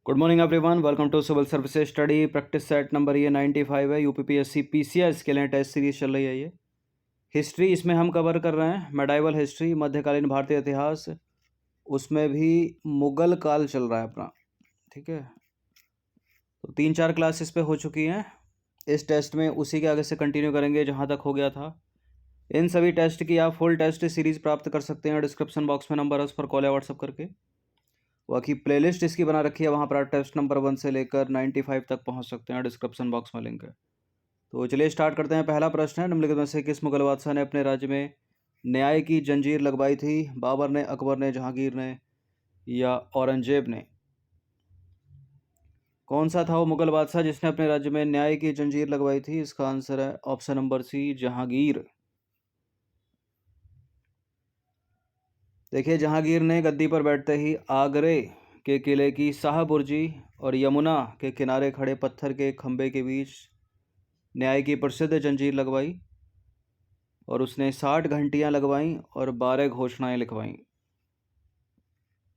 Good morning everyone, welcome to civil services study practice set number ये 95 है। UPPSC PCS के लिए test series चल रही है। ये हिस्ट्री इसमें हम कवर कर रहे हैं, मेडाइवल हिस्ट्री, मध्यकालीन भारतीय इतिहास। उसमें भी मुगल काल चल रहा है अपना। ठीक है, तो 3-4 क्लास इस पे हो चुकी हैं। इस टेस्ट में उसी के आगे से कंटिन्यू करेंगे जहाँ तक हो गया था। इन सभी टेस्ट की आप फुल टेस्ट सीरीज प्राप्त कर सकते हैं। डिस्क्रिप्शन बॉक्स में नंबर है, उस पर कॉल या व्हाट्सअप करके। बाकी प्लेलिस्ट इसकी बना रखी है, वहाँ पर आप टेस्ट नंबर 1 से लेकर 95 तक पहुँच सकते हैं। डिस्क्रिप्शन बॉक्स में लिंक है। तो चलिए स्टार्ट करते हैं। पहला प्रश्न है, निम्नलिखित में से किस मुगल बादशाह ने अपने राज्य में न्याय की जंजीर लगवाई थी? बाबर ने, अकबर ने, जहांगीर ने या औरंगजेब ने? कौन सा था वो मुगल बादशाह जिसने अपने राज्य में न्याय की जंजीर लगवाई थी? इसका आंसर है ऑप्शन नंबर सी, जहांगीर। देखिए, जहांगीर ने गद्दी पर बैठते ही आगरे के किले की शाहबुर्जी और यमुना के किनारे खड़े पत्थर के खंभे के बीच न्याय की प्रसिद्ध जंजीर लगवाई और उसने 60 घंटियां लगवाईं और 12 घोषणाएं लिखवाईं।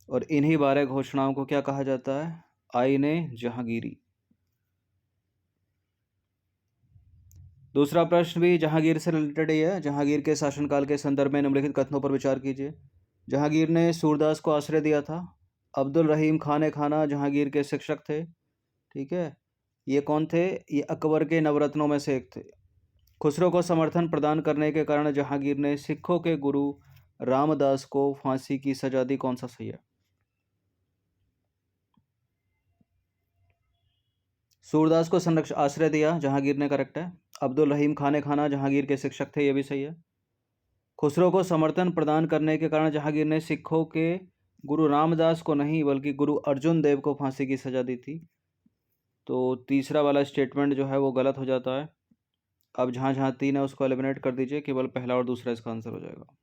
और इन्हीं 12 घोषणाओं को क्या कहा जाता है? आईने जहांगीरी। दूसरा प्रश्न भी जहांगीर से रिलेटेड ही है। जहांगीर के शासनकाल के संदर्भ में निम्नलिखित कथनों पर विचार कीजिए। जहांगीर ने सूरदास को आश्रय दिया था। अब्दुल रहीम खान खाना जहांगीर के शिक्षक थे। ठीक है, ये कौन थे? ये अकबर के नवरत्नों में से एक थे। खुसरो को समर्थन प्रदान करने के कारण जहांगीर ने सिखों के गुरु रामदास को फांसी की सजा दी। कौन सा सही है? सूरदास को संरक्षण आश्रय दिया, जहांगीर ने, करेक्ट है। अब्दुल रहीम खाना जहांगीर के शिक्षक थे, ये भी सही है। खुसरो को समर्थन प्रदान करने के कारण जहांगीर ने सिखों के गुरु रामदास को नहीं बल्कि गुरु अर्जुन देव को फांसी की सजा दी थी। तो तीसरा वाला स्टेटमेंट जो है वो गलत हो जाता है। अब जहाँ जहाँ 3 है उसको एलिमिनेट कर दीजिए, केवल पहला और दूसरा इसका आंसर हो जाएगा।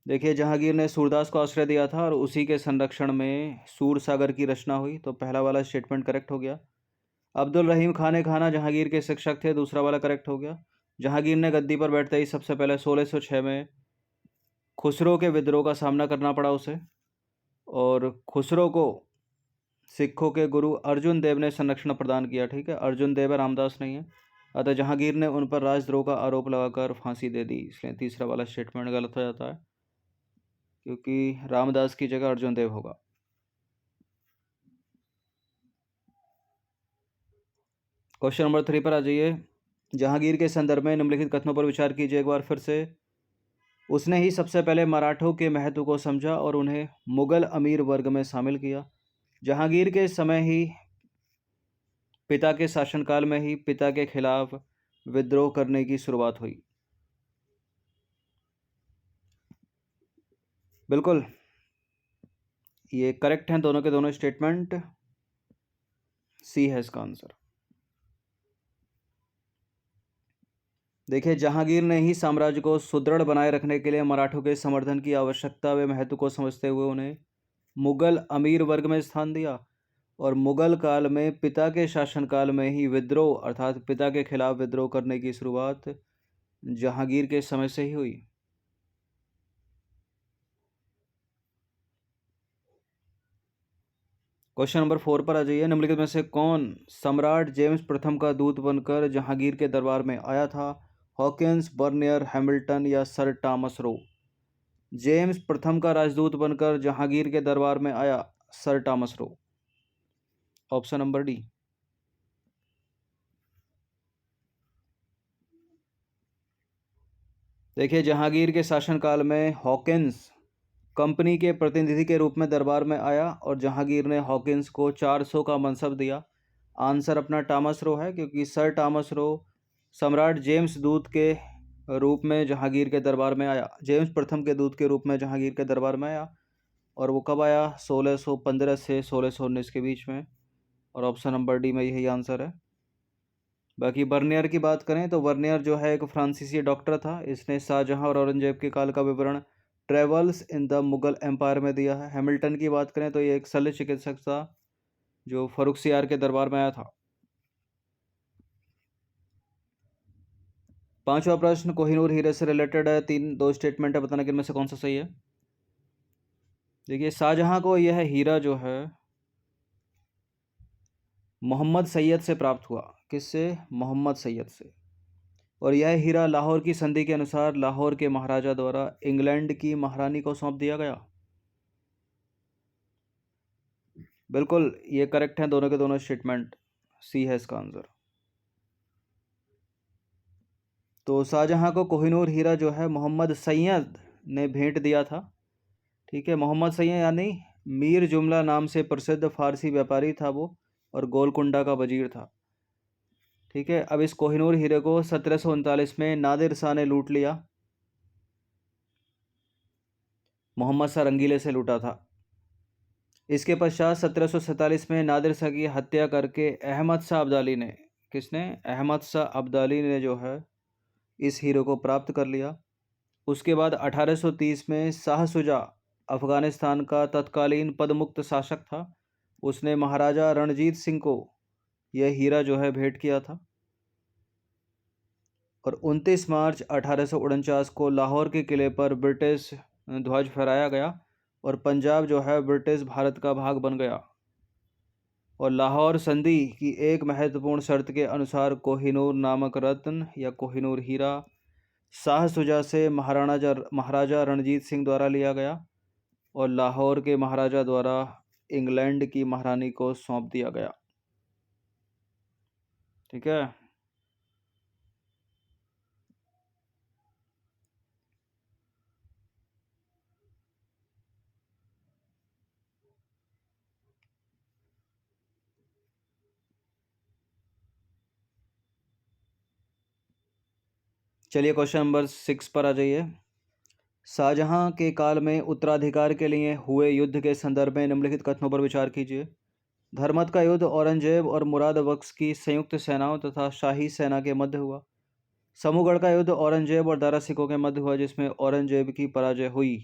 देखिए, जहांगीर ने सूरदास को आश्रय दिया था और उसी के संरक्षण में सूर सागर की रचना हुई, तो पहला वाला स्टेटमेंट करेक्ट हो गया। अब्दुल रहीम खाना जहांगीर के शिक्षक थे, दूसरा वाला करेक्ट हो गया। जहांगीर ने गद्दी पर बैठते ही सबसे पहले 1606 में खुसरो के विद्रोह का सामना करना पड़ा उसे, और खुसरो को सिखों के गुरु अर्जुन देव ने संरक्षण प्रदान किया। ठीक है, अर्जुन देव है, रामदास नहीं है। अतः जहांगीर ने उन पर राजद्रोह का आरोप लगाकर फांसी दे दी, इसलिए तीसरा वाला स्टेटमेंट गलत हो जाता है, क्योंकि रामदास की जगह अर्जुन देव होगा। क्वेश्चन नंबर 3 पर आ जाइए। जहांगीर के संदर्भ में निम्नलिखित कथनों पर विचार कीजिए एक बार फिर से। उसने ही सबसे पहले मराठों के महत्व को समझा और उन्हें मुगल अमीर वर्ग में शामिल किया। जहांगीर के समय ही, पिता के शासनकाल में ही पिता के खिलाफ विद्रोह करने की शुरुआत हुई। बिल्कुल, ये करेक्ट हैं दोनों के दोनों स्टेटमेंट। सी है इसका आंसर। देखिए, जहांगीर ने ही साम्राज्य को सुदृढ़ बनाए रखने के लिए मराठों के समर्थन की आवश्यकता व महत्व को समझते हुए उन्हें मुगल अमीर वर्ग में स्थान दिया। और मुगल काल में पिता के शासनकाल में ही विद्रोह अर्थात पिता के खिलाफ विद्रोह करने की शुरुआत जहांगीर के समय से ही हुई। क्वेश्चन नंबर 4 पर आ जाइए। निम्नलिखित में से कौन सम्राट जेम्स प्रथम का दूत बनकर जहांगीर के दरबार में आया था? हॉकिंस, बर्नियर, हैमिल्टन या सर टॉमस रो? जेम्स प्रथम का राजदूत बनकर जहांगीर के दरबार में आया, sir Thomas Roe. Option number D. देखिए, जहांगीर के शासनकाल में हॉकिंस कंपनी के प्रतिनिधि के रूप में दरबार में आया और जहांगीर ने हॉकिंस को 400 का मनसब दिया। आंसर अपना टॉमस रो है, क्योंकि सर टॉमस रो सम्राट जेम्स दूत के रूप में जहांगीर के दरबार में आया, जेम्स प्रथम के दूत के रूप में जहांगीर के दरबार में आया। और वो कब आया? 1615 से 1619 के बीच में। और ऑप्शन नंबर डी में यही आंसर है। बाकी बर्नियर की बात करें तो बर्नियर जो है एक फ्रांसीसी डॉक्टर था। इसने शाहजहां और औरंगजेब के काल का विवरण travels in the Mughal empire में दिया है। हैमिल्टन की बात करें तो ये एक शल्य चिकित्सक था जो फरुखसियार के दरबार में आया था। पांचवा प्रश्न कोहिनूर हीरे से रिलेटेड है। 2 स्टेटमेंट है, बताना कि इनमें से कौन सा सही है। देखिए शाहजहां को यह हीरा जो है मोहम्मद सैयद से प्राप्त हुआ। किससे? मोहम्मद सैयद से। और यह हीरा लाहौर की संधि के अनुसार लाहौर के महाराजा द्वारा इंग्लैंड की महारानी को सौंप दिया गया। बिल्कुल ये करेक्ट हैं दोनों के दोनों स्टेटमेंट। सी है इसका आंसर। तो शाहजहां को कोहिनूर हीरा जो है मोहम्मद सैयद ने भेंट दिया था। ठीक है, मोहम्मद सैयद यानी मीर जुमला नाम से प्रसिद्ध फारसी व्यापारी था वो, और गोलकुंडा का वजीर था। ठीक है, अब इस कोहिनूर हीरे को 1739 में नादिर शाह ने लूट लिया। मोहम्मद शाह रंगीले से लूटा था। इसके पश्चात 1747 में नादिर शाह की हत्या करके अहमद शाह अब्दाली ने, किसने? अहमद शाह अब्दाली ने जो है इस हीरे को प्राप्त कर लिया। उसके बाद 1830 में शाह सुजा अफगानिस्तान का तत्कालीन पदमुक्त शासक था, उसने महाराजा रणजीत सिंह को यह हीरा जो है भेंट किया था। और 29 मार्च 1849 को लाहौर के किले पर ब्रिटिश ध्वज फहराया गया और पंजाब जो है ब्रिटिश भारत का भाग बन गया। और लाहौर संधि की एक महत्वपूर्ण शर्त के अनुसार कोहिनूर नामक रत्न या कोहिनूर हीरा शाह सुजा से महाराजा रणजीत सिंह द्वारा लिया गया और लाहौर के महाराजा द्वारा इंग्लैंड की महारानी को सौंप दिया गया। ठीक है, चलिए क्वेश्चन नंबर 6 पर आ जाइए। शाहजहां के काल में उत्तराधिकार के लिए हुए युद्ध के संदर्भ में निम्नलिखित कथनों पर विचार कीजिए। धर्मत का युद्ध औरंगजेब और मुराद बख्श की संयुक्त सेनाओं तथा शाही सेना के मध्य हुआ। समूहगढ़ का युद्ध औरंगजेब और दारा सिकों के मध्य हुआ, जिसमें औरंगजेब की पराजय हुई।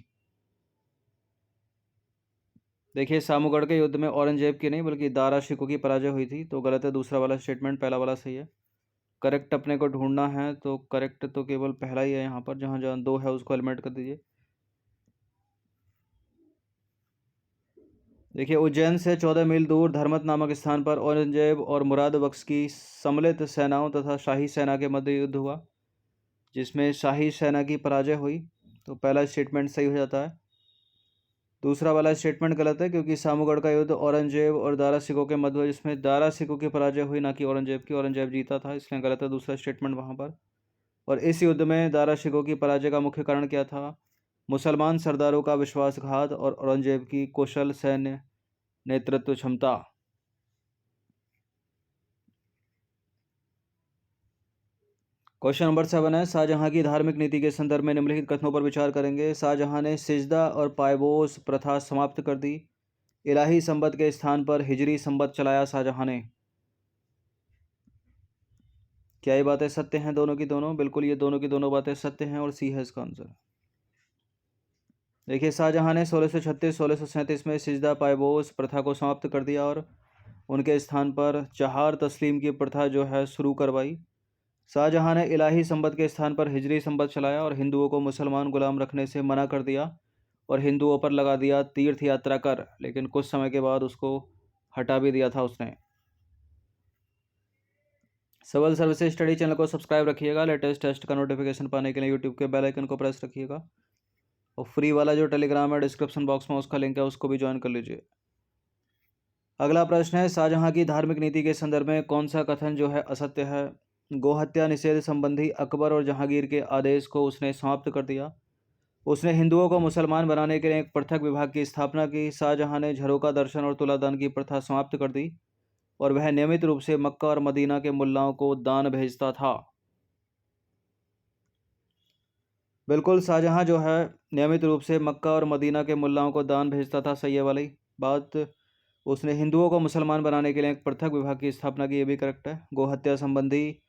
देखिए सामूगढ़ के युद्ध में औरंगजेब की नहीं बल्कि दारा सिकों की पराजय हुई थी, तो गलत है दूसरा वाला स्टेटमेंट, पहला वाला सही है। करेक्ट अपने को ढूंढना है तो करेक्ट तो केवल पहला ही है, यहाँ पर जहाँ जहाँ दो है उसको एलिमिनेट कर दीजिए। देखिए उज्जैन से 14 मील दूर धर्मत नामक स्थान पर औरंगजेब और मुराद बख्श की सम्मिलित सेनाओं तथा शाही सेना के मध्य युद्ध हुआ, जिसमें शाही सेना की पराजय हुई। तो पहला स्टेटमेंट सही हो जाता है। दूसरा वाला स्टेटमेंट गलत है क्योंकि सामूगढ़ का युद्ध औरंगजेब और दारा सिकों के मध्य हुआ, जिसमें दारा सिकों की पराजय हुई ना कि औरंगजेब की। औरंगजेब जीता था, इसलिए गलत है दूसरा स्टेटमेंट वहाँ पर। और इस युद्ध में दारा सिकों की पराजय का मुख्य कारण क्या था? मुसलमान सरदारों का विश्वासघात और औरंगजेब की कुशल सैन्य नेतृत्व क्षमता। क्वेश्चन नंबर 7 है, शाहजहां की धार्मिक नीति के संदर्भ में निम्नलिखित कथनों पर विचार करेंगे। शाहजहां ने सिजदा और पायबोस प्रथा समाप्त कर दी। इलाही संबत के स्थान पर हिजरी संबत चलाया शाहजहां ने। क्या ये बातें सत्य हैं दोनों की दोनों? बिल्कुल ये दोनों की दोनों बातें सत्य हैं और सी है इसका आंसर। देखिए शाहजहां ने 1636-1637 में सिजदा पायबोस प्रथा को समाप्त कर दिया और उनके स्थान पर चहार तस्लीम की प्रथा जो है शुरू करवाई। शाहजहां ने इलाही संबत के स्थान पर हिजरी संबत चलाया और हिंदुओं को मुसलमान गुलाम रखने से मना कर दिया और हिंदुओं पर लगा दिया तीर्थ यात्रा कर, लेकिन कुछ समय के बाद उसको हटा भी दिया था उसने। सिविल सर्विसेज स्टडी चैनल को सब्सक्राइब रखिएगा। लेटेस्ट टेस्ट का नोटिफिकेशन पाने के लिए यूट्यूब के बेल आइकन को प्रेस रखिएगा और फ्री वाला जो टेलीग्राम है डिस्क्रिप्शन बॉक्स में उसका लिंक है, उसको भी ज्वाइन कर लीजिए। अगला प्रश्न है, शाहजहां की धार्मिक नीति के संदर्भ में कौन सा कथन जो है असत्य है? गोहत्या निषेध संबंधी अकबर और जहांगीर के आदेश को उसने समाप्त कर दिया। उसने हिंदुओं को मुसलमान बनाने के लिए एक पृथक विभाग की स्थापना की। शाहजहां ने झरोका दर्शन और तुलादान की प्रथा समाप्त कर दी और वह नियमित रूप से मक्का और मदीना के मुल्लाओं को दान भेजता था। बिल्कुल शाहजहां जो है नियमित रूप से मक्का और मदीना के मुल्लाओं को दान भेजता था, सही है वाली बात। उसने हिंदुओं को मुसलमान बनाने के लिए एक पृथक विभाग की स्थापना की, ये भी करेक्ट है। गोहत्या संबंधी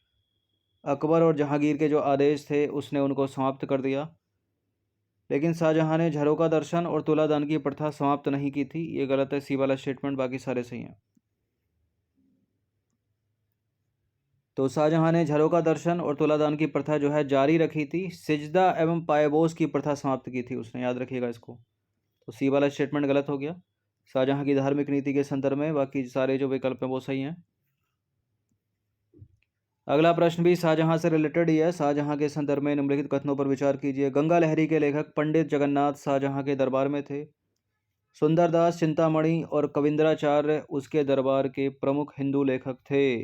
अकबर और जहांगीर के जो आदेश थे उसने उनको समाप्त कर दिया। लेकिन शाहजहां ने झरोका दर्शन और तुलादान की प्रथा समाप्त नहीं की थी, ये गलत है सी वाला स्टेटमेंट, बाकी सारे सही हैं। तो शाहजहां ने झरोका दर्शन और तुलादान की प्रथा जो है जारी रखी थी। सिजदा एवं पायबोस की प्रथा समाप्त की थी उसने, याद रखिएगा इसको। तो सी वाला स्टेटमेंट गलत हो गया। शाहजहाँ की धार्मिक नीति के संदर्भ में बाकी सारे जो विकल्प हैं वो सही हैं। अगला प्रश्न भी शाहजहाँ से रिलेटेड ही है। शाहजहाँ के संदर्भ में निम्नलिखित कथनों पर विचार कीजिए। गंगा लहरी के लेखक पंडित जगन्नाथ शाहजहाँ के दरबार में थे। सुंदरदास चिंतामणि और कविंद्राचार्य उसके दरबार के प्रमुख हिंदू लेखक थे।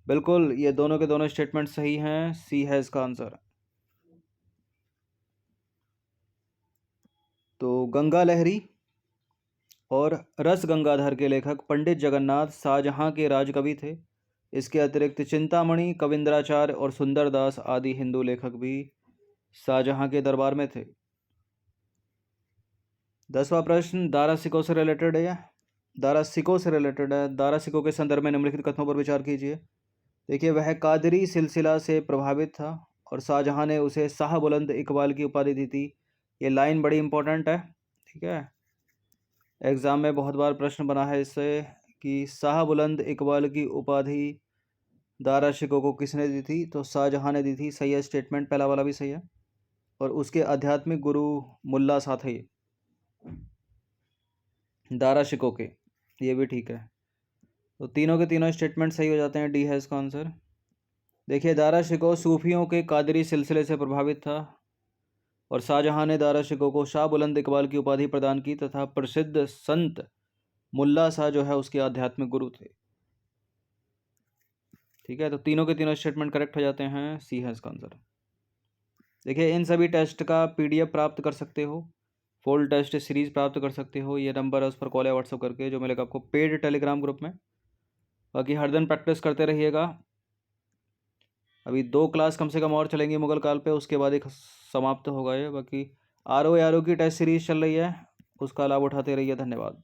बिल्कुल, ये दोनों के दोनों स्टेटमेंट सही हैं। सी है इसका आंसर। तो गंगा लहरी और रस गंगाधर के लेखक पंडित जगन्नाथ शाहजहाँ के राजकवि थे। इसके अतिरिक्त चिंतामणि, कविंद्राचार्य और सुंदरदास आदि हिंदू लेखक भी शाहजहाँ के दरबार में थे। 10वां प्रश्न दारा सिकों से रिलेटेड है। दारा सिकों के संदर्भ में निम्नलिखित कथनों पर विचार कीजिए। देखिए, वह कादरी सिलसिला से प्रभावित था और शाहजहाँ ने उसे शाह बुलंद इकबाल की उपाधि दी थी। ये लाइन बड़ी इंपॉर्टेंट है, ठीक है। एग्ज़ाम में बहुत बार प्रश्न बना है इससे कि शाह बुलंद इकबाल की उपाधि दारा शिकोह को किसने दी थी, तो शाहजहाँ ने दी थी। सही है स्टेटमेंट, पहला वाला भी सही है। और उसके आध्यात्मिक गुरु मुल्ला साथ है दारा शिकोह के, ये भी ठीक है। तो तीनों के तीनों स्टेटमेंट सही हो जाते हैं। डी है इसका आंसर। देखिए, दारा शिकोह सूफियों के कादरी सिलसिले से प्रभावित था और शाहजहाँ ने दारा शिकोह को शाह बुलंद इकबाल की उपाधि प्रदान की तथा प्रसिद्ध संत मुल्ला शाह जो है उसके आध्यात्मिक गुरु थे। ठीक है, तो तीनों के तीनों स्टेटमेंट करेक्ट हो जाते हैं। सी है इसका आंसर। देखिए, इन सभी टेस्ट का PDF प्राप्त कर सकते हो, फुल टेस्ट सीरीज प्राप्त कर सकते हो। ये नंबर है, उस पर कॉल या व्हाट्सअप करके, जो मिलेगा आपको पेड टेलीग्राम ग्रुप में। बाकी हर दिन प्रैक्टिस करते रहिएगा। अभी 2 क्लास कम से कम और चलेंगी मुगल काल पे, उसके बाद एक समाप्त होगा ये। बाकी RO की टेस्ट सीरीज चल रही है, उसका लाभ उठाते रहिए। धन्यवाद।